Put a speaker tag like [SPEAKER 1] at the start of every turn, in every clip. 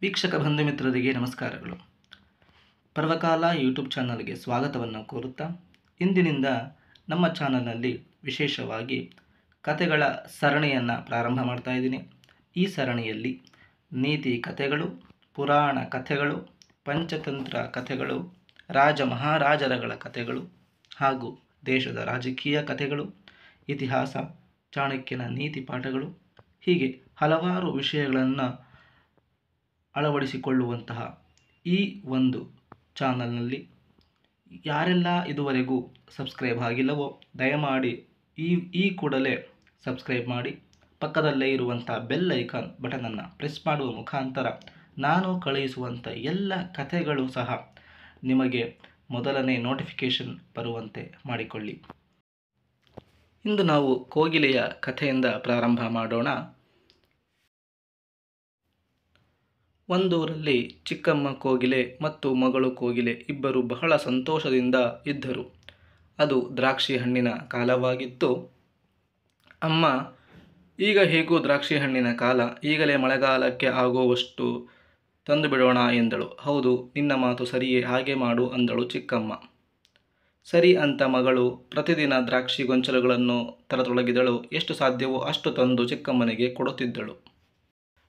[SPEAKER 1] ವೀಕ್ಷಕ ಬಂಧು ಮಿತ್ರರಿಗೆ ನಮಸ್ಕಾರಗಳು. ಪರ್ವಕಾಲ ಯೂಟ್ಯೂಬ್ ಚಾನಲ್ಗೆ ಸ್ವಾಗತವನ್ನು ಕೋರುತ್ತಾ ಇಂದಿನಿಂದ ನಮ್ಮ ಚಾನಲ್ನಲ್ಲಿ ವಿಶೇಷವಾಗಿ ಕಥೆಗಳ ಸರಣಿಯನ್ನು ಪ್ರಾರಂಭ ಮಾಡ್ತಾ ಇದ್ದೀನಿ. ಈ ಸರಣಿಯಲ್ಲಿ ನೀತಿ ಕಥೆಗಳು, ಪುರಾಣ ಕಥೆಗಳು, ಪಂಚತಂತ್ರ ಕಥೆಗಳು, ರಾಜ ಮಹಾರಾಜರಗಳ ಕಥೆಗಳು ಹಾಗೂ ದೇಶದ ರಾಜಕೀಯ ಕಥೆಗಳು, ಇತಿಹಾಸ, ಚಾಣಕ್ಯನ ನೀತಿ ಪಾಠಗಳು ಹೀಗೆ ಹಲವಾರು ವಿಷಯಗಳನ್ನು ಅಳವಡಿಸಿಕೊಳ್ಳುವಂತಹ ಈ ಒಂದು ಚಾನಲ್ನಲ್ಲಿ ಯಾರೆಲ್ಲ ಇದುವರೆಗೂ ಸಬ್ಸ್ಕ್ರೈಬ್ ಆಗಿಲ್ಲವೋ ದಯಮಾಡಿ ಈ ಕೂಡಲೇ ಸಬ್ಸ್ಕ್ರೈಬ್ ಮಾಡಿ, ಪಕ್ಕದಲ್ಲೇ ಇರುವಂಥ ಬೆಲ್ ಐಕಾನ್ ಬಟನನ್ನು ಪ್ರೆಸ್ ಮಾಡುವ ಮುಖಾಂತರ ನಾನು ಕಳುಹಿಸುವಂಥ ಎಲ್ಲ ಕಥೆಗಳು ಸಹ ನಿಮಗೆ ಮೊದಲನೇ ನೋಟಿಫಿಕೇಷನ್ ಬರುವಂತೆ ಮಾಡಿಕೊಳ್ಳಿ. ಇಂದು ನಾವು ಕೋಗಿಲೆಯ ಕಥೆಯಿಂದ ಪ್ರಾರಂಭ ಮಾಡೋಣ. ಒಂದೂರಲ್ಲಿ ಚಿಕ್ಕಮ್ಮ ಕೋಗಿಲೆ ಮತ್ತು ಮಗಳು ಕೋಗಿಲೆ ಇಬ್ಬರು ಬಹಳ ಸಂತೋಷದಿಂದ ಇದ್ದರು. ಅದು ದ್ರಾಕ್ಷಿ ಹಣ್ಣಿನ ಕಾಲವಾಗಿತ್ತು. ಅಮ್ಮ, ಈಗ ಹೇಗೂ ದ್ರಾಕ್ಷಿ ಹಣ್ಣಿನ ಕಾಲ, ಈಗಲೇ ಮಳೆಗಾಲಕ್ಕೆ ಆಗುವಷ್ಟು ತಂದು ಬಿಡೋಣ ಎಂದಳು. ಹೌದು, ನಿನ್ನ ಮಾತು ಸರಿಯೇ, ಹಾಗೆ ಮಾಡು ಅಂದಳು ಚಿಕ್ಕಮ್ಮ. ಸರಿ ಅಂತ ಮಗಳು ಪ್ರತಿದಿನ ದ್ರಾಕ್ಷಿ ಗೊಂಚಲುಗಳನ್ನು ತರತೊಡಗಿದಳು. ಎಷ್ಟು ಸಾಧ್ಯವೋ ಅಷ್ಟು ತಂದು ಚಿಕ್ಕಮ್ಮನಿಗೆ ಕೊಡುತ್ತಿದ್ದಳು.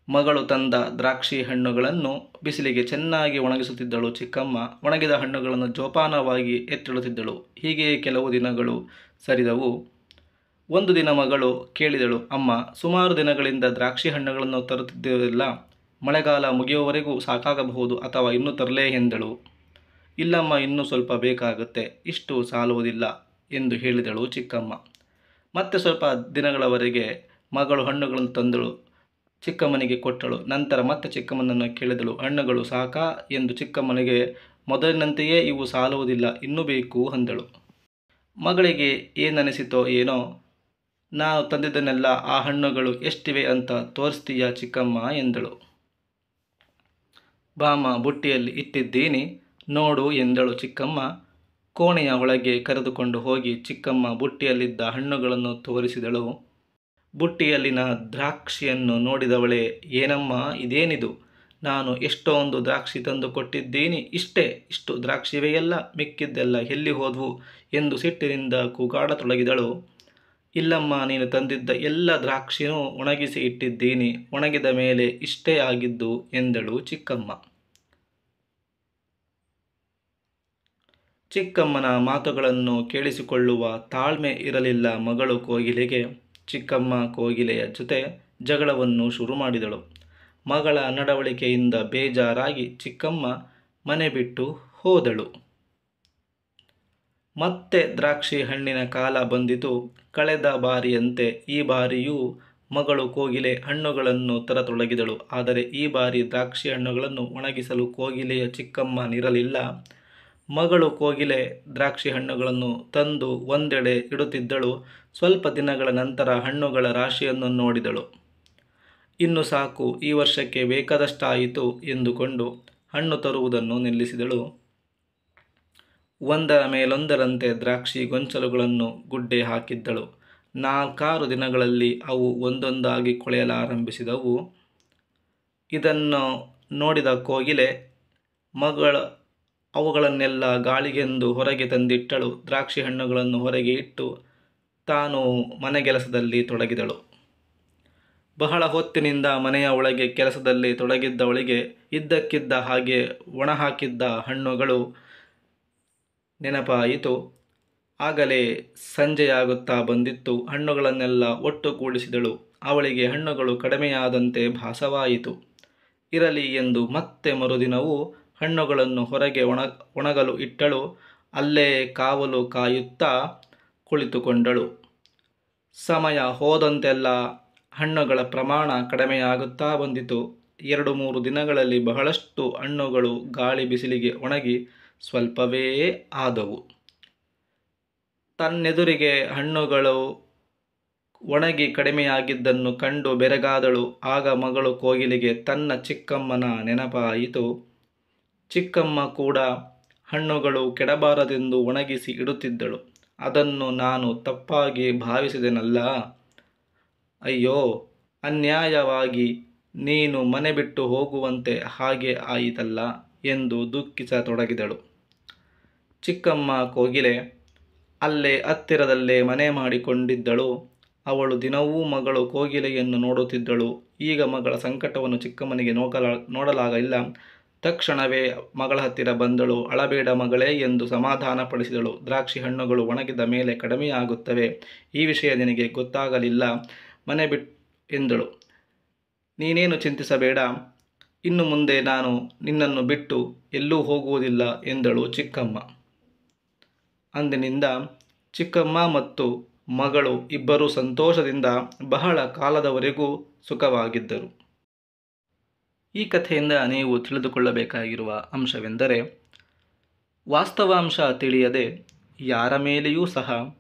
[SPEAKER 1] ಮಗಳು ತಂದ ದ್ರಾಕ್ಷಿ ಹಣ್ಣುಗಳನ್ನು ಬಿಸಿಲಿಗೆ ಚೆನ್ನಾಗಿ ಒಣಗಿಸುತ್ತಿದ್ದಳು ಚಿಕ್ಕಮ್ಮ. ಒಣಗಿದ ಹಣ್ಣುಗಳನ್ನು ಜೋಪಾನವಾಗಿ ಎತ್ತಿಡುತ್ತಿದ್ದಳು. ಹೀಗೆಯೇ ಕೆಲವು ದಿನಗಳು ಸರಿದವು. ಒಂದು ದಿನ ಮಗಳು ಕೇಳಿದಳು, ಅಮ್ಮ, ಸುಮಾರು ದಿನಗಳಿಂದ ದ್ರಾಕ್ಷಿ ಹಣ್ಣುಗಳನ್ನು ತರುತ್ತಿದ್ದಿರಲಿಲ್ಲ. ಮಳೆಗಾಲ ಮುಗಿಯುವವರೆಗೂ ಸಾಕಾಗಬಹುದು, ಅಥವಾ ಇನ್ನೂ ತರಲೇ ಎಂದಳು. ಇಲ್ಲಮ್ಮ, ಇನ್ನೂ ಸ್ವಲ್ಪ ಬೇಕಾಗುತ್ತೆ, ಇಷ್ಟು ಸಾಲುವುದಿಲ್ಲ ಎಂದು ಹೇಳಿದಳು ಚಿಕ್ಕಮ್ಮ. ಮತ್ತೆ ಸ್ವಲ್ಪ ದಿನಗಳವರೆಗೆ ಮಗಳು ಹಣ್ಣುಗಳನ್ನು ತಂದಳು, ಚಿಕ್ಕಮ್ಮನಿಗೆ ಕೊಟ್ಟಳು. ನಂತರ ಮತ್ತೆ ಚಿಕ್ಕಮ್ಮನನ್ನು ಕೇಳಿದಳು, ಹಣ್ಣುಗಳು ಸಾಕಾ ಎಂದು. ಚಿಕ್ಕಮ್ಮನಿಗೆ ಮೊದಲಿನಂತೆಯೇ ಇವು ಸಾಲುವುದಿಲ್ಲ, ಇನ್ನೂ ಬೇಕು ಅಂದಳು. ಮಗಳಿಗೆ ಏನನಿಸಿತೋ ಏನೋ, ನಾನು ತಂದಿದ್ದನ್ನೆಲ್ಲ ಆ ಹಣ್ಣುಗಳು ಎಷ್ಟಿವೆ ಅಂತ ತೋರಿಸ್ತೀಯಾ ಚಿಕ್ಕಮ್ಮ ಎಂದಳು. ಬಾಮ, ಬುಟ್ಟಿಯಲ್ಲಿ ಇಟ್ಟಿದ್ದೀನಿ ನೋಡು ಎಂದಳು ಚಿಕ್ಕಮ್ಮ. ಕೋಣೆಯ ಒಳಗೆ ಕರೆದುಕೊಂಡು ಹೋಗಿ ಚಿಕ್ಕಮ್ಮ ಬುಟ್ಟಿಯಲ್ಲಿದ್ದ ಹಣ್ಣುಗಳನ್ನು ತೋರಿಸಿದಳು. ಬುಟ್ಟಿಯಲ್ಲಿನ ದ್ರಾಕ್ಷಿಯನ್ನು ನೋಡಿದವಳೆ, ಏನಮ್ಮ ಇದೇನಿದು? ನಾನು ಎಷ್ಟೊಂದು ದ್ರಾಕ್ಷಿ ತಂದು ಕೊಟ್ಟಿದ್ದೀನಿ, ಇಷ್ಟು ದ್ರಾಕ್ಷಿವೆಯಲ್ಲ, ಮಿಕ್ಕಿದ್ದೆಲ್ಲ ಎಲ್ಲಿ ಹೋದ್ವು ಎಂದು ಸಿಟ್ಟಿನಿಂದ ಕೂಗಾಡತೊಡಗಿದಳು. ಇಲ್ಲಮ್ಮ, ನೀನು ತಂದಿದ್ದ ಎಲ್ಲ ದ್ರಾಕ್ಷಿನೂ ಒಣಗಿಸಿ ಇಟ್ಟಿದ್ದೀನಿ, ಒಣಗಿದ ಮೇಲೆ ಇಷ್ಟೇ ಆಗಿದ್ದು ಎಂದಳು ಚಿಕ್ಕಮ್ಮ. ಚಿಕ್ಕಮ್ಮನ ಮಾತುಗಳನ್ನು ಕೇಳಿಸಿಕೊಳ್ಳುವ ತಾಳ್ಮೆ ಇರಲಿಲ್ಲ ಮಗಳು ಕೋಗಿಲೆಗೆ. ಚಿಕ್ಕಮ್ಮ ಕೋಗಿಲೆಯ ಜೊತೆ ಜಗಳವನ್ನು ಶುರು ಮಾಡಿದಳು. ಮಗಳ ನಡವಳಿಕೆಯಿಂದ ಬೇಜಾರಾಗಿ ಚಿಕ್ಕಮ್ಮ ಮನೆ ಬಿಟ್ಟು ಹೋದಳು. ಮತ್ತೆ ದ್ರಾಕ್ಷಿ ಹಣ್ಣಿನ ಕಾಲ ಬಂದಿತು. ಕಳೆದ ಬಾರಿಯಂತೆ ಈ ಬಾರಿಯೂ ಮಗಳು ಕೋಗಿಲೆ ಹಣ್ಣುಗಳನ್ನು ತರತೊಡಗಿದಳು. ಆದರೆ ಈ ಬಾರಿ ದ್ರಾಕ್ಷಿ ಹಣ್ಣುಗಳನ್ನು ಒಣಗಿಸಲು ಕೋಗಿಲೆಯ ಚಿಕ್ಕಮ್ಮನಿರಲಿಲ್ಲ. ಮಗಳು ಕೋಗಿಲೆ ದ್ರಾಕ್ಷಿ ಹಣ್ಣುಗಳನ್ನು ತಂದು ಒಂದೆಡೆ ಇಡುತ್ತಿದ್ದಳು. ಸ್ವಲ್ಪ ದಿನಗಳ ನಂತರ ಹಣ್ಣುಗಳ ರಾಶಿಯನ್ನು ನೋಡಿದಳು. ಇನ್ನು ಸಾಕು, ಈ ವರ್ಷಕ್ಕೆ ಬೇಕಾದಷ್ಟಾಯಿತು ಎಂದುಕೊಂಡು ಹಣ್ಣು ತರುವುದನ್ನು ನಿಲ್ಲಿಸಿದಳು. ಒಂದರ ಮೇಲೊಂದರಂತೆ ದ್ರಾಕ್ಷಿ ಗೊಂಚಲುಗಳನ್ನು ಗುಡ್ಡೆ ಹಾಕಿದ್ದಳು. 4-6 ದಿನಗಳಲ್ಲಿ ಅವು ಒಂದೊಂದಾಗಿ ಕೊಳೆಯಲಾರಂಭಿಸಿದವು. ಇದನ್ನು ನೋಡಿದ ಕೋಗಿಲೆ ಅವುಗಳನ್ನೆಲ್ಲ ಗಾಳಿಗೆಂದು ಹೊರಗೆ ತಂದಿಟ್ಟಳು. ದ್ರಾಕ್ಷಿ ಹಣ್ಣುಗಳನ್ನು ಹೊರಗೆ ಇಟ್ಟು ತಾನು ಮನೆಗೆಲಸದಲ್ಲಿ ತೊಡಗಿದಳು. ಬಹಳ ಹೊತ್ತಿನಿಂದ ಮನೆಯ ಒಳಗೆ ಕೆಲಸದಲ್ಲಿ ತೊಡಗಿದ್ದವಳಿಗೆ ಇದ್ದಕ್ಕಿದ್ದ ಹಾಗೆ ಒಣಹಾಕಿದ್ದ ಹಣ್ಣುಗಳು ನೆನಪಾಯಿತು. ಆಗಲೇ ಸಂಜೆಯಾಗುತ್ತಾ ಬಂದಿತ್ತು. ಹಣ್ಣುಗಳನ್ನೆಲ್ಲ ಒಟ್ಟುಗೂಡಿಸಿದಳು. ಅವಳಿಗೆ ಹಣ್ಣುಗಳು ಕಡಿಮೆಯಾದಂತೆ ಭಾಸವಾಯಿತು. ಇರಲಿ ಎಂದು ಮತ್ತೆ ಮರುದಿನವೂ ಹಣ್ಣುಗಳನ್ನು ಹೊರಗೆ ಒಣಗಲು ಇಟ್ಟಳು. ಅಲ್ಲೇ ಕಾವಲು ಕಾಯುತ್ತಾ ಕುಳಿತುಕೊಂಡಳು. ಸಮಯ ಹೋದಂತೆಲ್ಲ ಹಣ್ಣುಗಳ ಪ್ರಮಾಣ ಕಡಿಮೆಯಾಗುತ್ತಾ ಬಂದಿತು. 2-3 ದಿನಗಳಲ್ಲಿ ಬಹಳಷ್ಟು ಹಣ್ಣುಗಳು ಗಾಳಿ ಬಿಸಿಲಿಗೆ ಒಣಗಿ ಸ್ವಲ್ಪವೇ ಆದವು. ತನ್ನೆದುರಿಗೆ ಹಣ್ಣುಗಳು ಒಣಗಿ ಕಡಿಮೆಯಾಗಿದ್ದನ್ನು ಕಂಡು ಬೆರಗಾದಳು. ಆಗ ಮಗಳು ಕೋಗಿಲೆಗೆ ತನ್ನ ಚಿಕ್ಕಮ್ಮನ ನೆನಪಾಯಿತು. ಚಿಕ್ಕಮ್ಮ ಕೂಡ ಹಣ್ಣುಗಳು ಕೆಡಬಾರದೆಂದು ಒಣಗಿಸಿ ಇಡುತ್ತಿದ್ದಳು. ಅದನ್ನು ನಾನು ತಪ್ಪಾಗಿ ಭಾವಿಸಿದೆನಲ್ಲ. ಅಯ್ಯೋ, ಅನ್ಯಾಯವಾಗಿ ನೀನು ಮನೆ ಬಿಟ್ಟು ಹೋಗುವಂತೆ ಹಾಗೆ ಆಯಿತಲ್ಲ ಎಂದು ದುಃಖಿಸತೊಡಗಿದಳು. ಚಿಕ್ಕಮ್ಮ ಕೋಗಿಲೆ ಅಲ್ಲೇ ಹತ್ತಿರದಲ್ಲೇ ಮನೆ ಮಾಡಿಕೊಂಡಿದ್ದಳು. ಅವಳು ದಿನವೂ ಮಗಳು ಕೋಗಿಲೆಯನ್ನು ನೋಡುತ್ತಿದ್ದಳು. ಈಗ ಮಗಳ ಸಂಕಟವನ್ನು ಚಿಕ್ಕಮ್ಮನಿಗೆ ನೋಡಲಾಗಲಿಲ್ಲ. ತಕ್ಷಣವೇ ಮಗಳ ಹತ್ತಿರ ಬಂದಳು. ಅಳಬೇಡ ಮಗಳೇ ಎಂದು ಸಮಾಧಾನಪಡಿಸಿದಳು. ದ್ರಾಕ್ಷಿ ಹಣ್ಣುಗಳು ಒಣಗಿದ ಮೇಲೆ ಕಡಿಮೆಯಾಗುತ್ತವೆ. ಈ ವಿಷಯ ನಿನಗೆ ಗೊತ್ತಾಗಲಿಲ್ಲ. ಮನೆ ಎಂದಳು. ನೀನೇನು ಚಿಂತಿಸಬೇಡ. ಇನ್ನು ಮುಂದೆ ನಾನು ನಿನ್ನನ್ನು ಬಿಟ್ಟು ಎಲ್ಲೂ ಹೋಗುವುದಿಲ್ಲ ಎಂದಳು ಚಿಕ್ಕಮ್ಮ. ಅಂದಿನಿಂದ ಚಿಕ್ಕಮ್ಮ ಮತ್ತು ಮಗಳು ಇಬ್ಬರೂ ಸಂತೋಷದಿಂದ ಬಹಳ ಕಾಲದವರೆಗೂ ಸುಖವಾಗಿದ್ದರು. ಈ ಕಥೆಯಿಂದ ನೀವು ತಿಳಿದುಕೊಳ್ಳಬೇಕಾಗಿರುವ ಅಂಶವೆಂದರೆ, ವಾಸ್ತವಾಂಶ ತಿಳಿಯದೆ ಯಾರ ಮೇಲೆಯೂ ಸಹ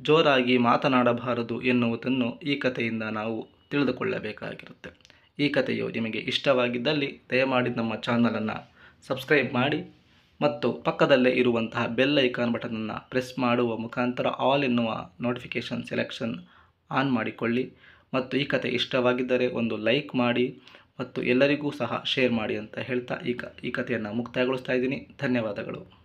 [SPEAKER 1] ಜೋರಾಗಿ ಮಾತನಾಡಬಾರದು ಎನ್ನುವುದನ್ನು ಈ ಕಥೆಯಿಂದ ನಾವು ತಿಳಿದುಕೊಳ್ಳಬೇಕಾಗಿರುತ್ತೆ. ಈ ಕಥೆಯು ನಿಮಗೆ ಇಷ್ಟವಾಗಿದ್ದಲ್ಲಿ ದಯಮಾಡಿ ನಮ್ಮ ಚಾನಲನ್ನು ಸಬ್ಸ್ಕ್ರೈಬ್ ಮಾಡಿ ಮತ್ತು ಪಕ್ಕದಲ್ಲೇ ಇರುವಂತಹ ಬೆಲ್ ಐಕಾನ್ ಬಟನನ್ನು ಪ್ರೆಸ್ ಮಾಡುವ ಮುಖಾಂತರ ಆಲ್ ಎನ್ನುವ ನೋಟಿಫಿಕೇಷನ್ ಸೆಲೆಕ್ಷನ್ ಆನ್ ಮಾಡಿಕೊಳ್ಳಿ. ಮತ್ತು ಈ ಕಥೆ ಇಷ್ಟವಾಗಿದ್ದರೆ ಒಂದು ಲೈಕ್ ಮಾಡಿ ಮತ್ತು ಎಲ್ಲರಿಗೂ ಸಹ ಶೇರ್ ಮಾಡಿ ಅಂತ ಹೇಳ್ತಾ ಈ ಕಥೆಯನ್ನು ಮುಕ್ತಾಯಗೊಳಿಸ್ತಾ ಇದ್ದೀನಿ. ಧನ್ಯವಾದಗಳು.